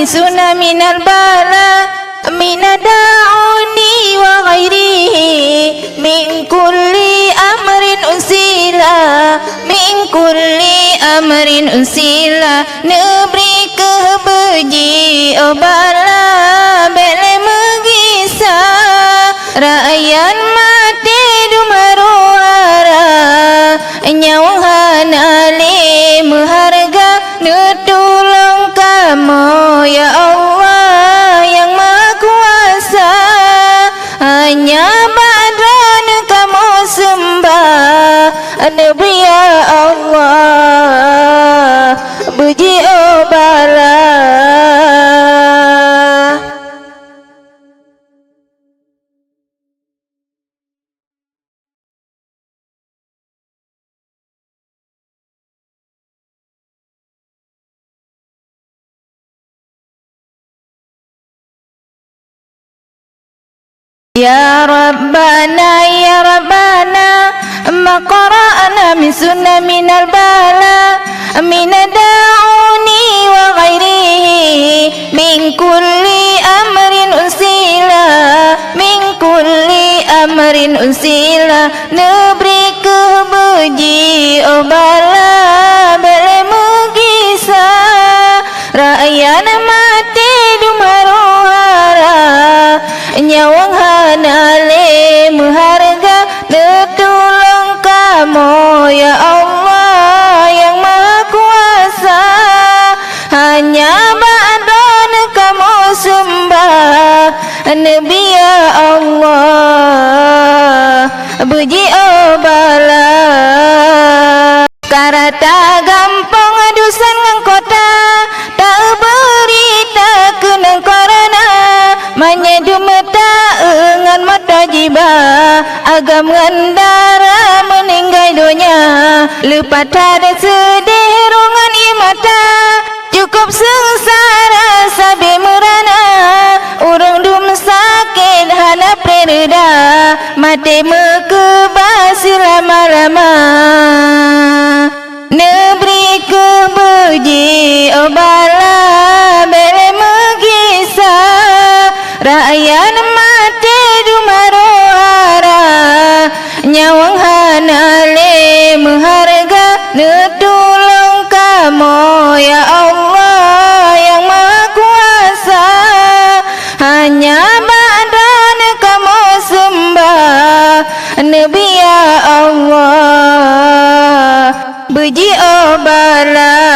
misuna minal bala minadauni wa ghairihi min kulli amrin unsila min kulli amrin unsila nebri kebeji obala bele megisa rayan mati dumaruara nyawang hanale meharga netulung kamu ya Allah yang Maha Kuasa hanya badan kamu sembah Nabi ya Allah puji obala. Ya Rabbana ya Rabbana ma qara'na min sunnah minal bala minadauni wa ghairihi min kulli amrin unsila min kulli amrin unsila nebri kebeji obala bele megisa rakyat mati dumaruhara nyawang hanale meharga netulung kamu ya Allah yang Maha Kuasa hanya badan kamu sembah Nabi ya Allah puji obala. Karata gampang adusan ngang kota tak berita kenang korana manyedu mata engan mata jiba agam ngandara meninggai dunia lupa tada sedih rongan imata cukup sengsara sabi merana urang dum sakit hana pereda mati mekebasi lama-lama nebri kebeji obala bele megisa rakyat mati dumaruhara nyawang hanale meharga netulung kamu ya Allah yang Maha Kuasa hanya badan kamu sembah Nabi ya Allah puji obala.